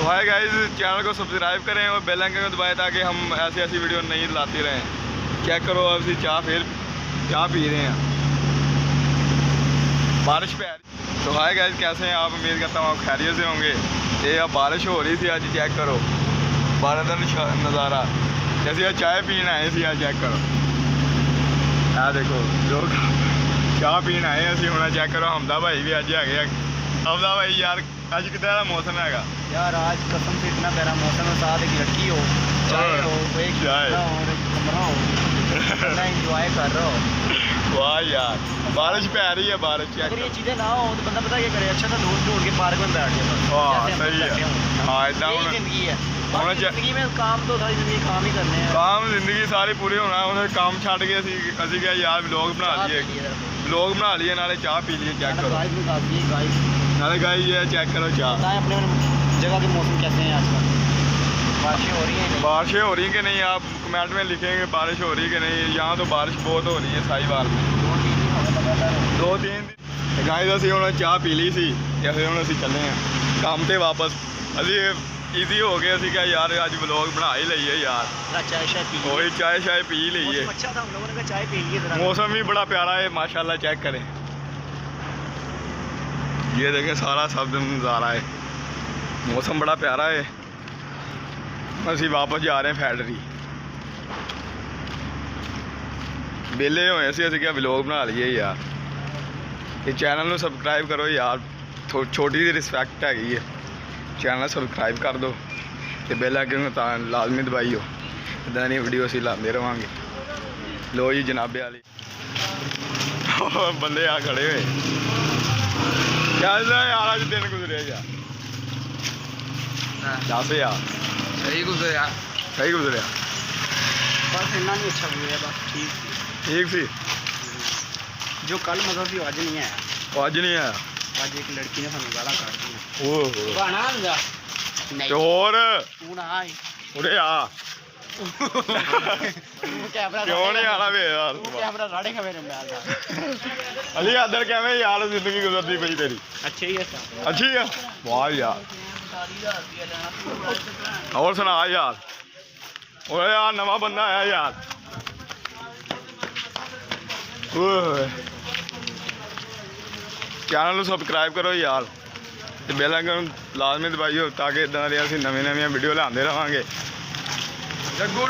तो hi guys, channel को subscribe करें और बेल आइकन को दबाएं ताकि हम ऐसी वीडियो नहीं लाते रहें। चेक करो, अभी चाय पी रहे हैं, बारिश पे आ रही। तो हाय गाइस, कैसे हैं आप? उम्मीद करता हूँ आप खैरियत से होंगे। ये अब बारिश हो रही थी आज, चेक करो बारिश का नज़ारा। जैसे आज चाय पीना आए थे, आज चेक करो देखो लोग चाह पीन आए ਅਸੀਂ ਹੁਣ। चेक करो हमदा भाई भी अज है। हमदा भाई यार आज कितना मौसम है यार? आज कसम से इतना प्यारा मौसम है, साथ एक लड़की हो, चाय हो, एक कमरा हो, मैं एंजॉय कर रहा हूँ। वाह यार, बारिश पे आ रही है बारिश। अगर ये चीज़ें ना हो तो बंदा पता क्या करे, अच्छा सा दोस्त ढूंढ के पार्क में बैठ जाए। हाँ सही है। हाँ इतना जिंदगी है, जिंदगी में काम तो सारी जिंदगी काम ही करने हैं। काम जिंदगी सारी पूरी होना है। उन्हें काम छड़ के असी क्या यार व्लॉग बना लिए नाले चाह पी लिए। चेक करो नाले गाइस, ये चेक करो चाह। अपने जगह के मौसम कैसे हैं आजकल? बारिशें हो रही हैं? बारिशें हो रही हैं कि नहीं? आप कमेंट में लिखेंगे बारिश हो रही है कि नहीं। यहाँ तो बारिश बहुत हो रही है साहिवाल में। 2-3 दिन गाइस असी हम चाह पी ली सी, फिर हम असी चले हैं काम से वापस। अभी ईजी हो गया असी क्या यार, अज व्लॉग बना ही लीए यार। चाय शाय पी लीए। अच्छा था, हम लोगों ने चाय पी ली। मौसम भी बड़ा प्यारा है माशाल्लाह। चेक करें, ये देखें सारा सब नज़ारा है। मौसम बड़ा प्यारा है। असी वापस जा रहे हैं फैक्ट्री। बेले होए सी, असी क्या व्लॉग बना लिए यार। ये चैनल को सबसक्राइब करो यार, छोटी सी रिस्पैक्ट हैगी है। चैनल सबसक्राइब कर दो तो बेल आइकन लाजमी दबाइयो, इदा दी वीडियो असी लाते रहांगे। लो जी जनाबे वाली बंदे आ खड़े हुए। क्या यार आज दिन गुजरे यार? 10 यार सही गुजरा। सही गुजरिया, बस इतना नहीं अच्छा गुजरा, बस ठीक सी। जो कल मजा थी आज नहीं आया। आज नहीं आया? आज एक लड़की ने सानू गाला काट दी। ओहो गाना आंदा ते और तू ना आई उरे आ कैमरा क्यों नहीं आना वे यार? कैमरा साढ़े का मेरे मोबाइल का। अली अदर कैਵੇਂ यार जिंदगी गुजरती पई तेरी? अच्छी ही है। अच्छी है? वाह यार। और सुना यार? ओए यार नवा बंदा आया यार। चैनल को सबसक्राइब करो यार, तो बेल आइकन लाजमी दबाइयो ताकि इदा दी असीं नवीं वीडियो लाते रहांगे। जग्गू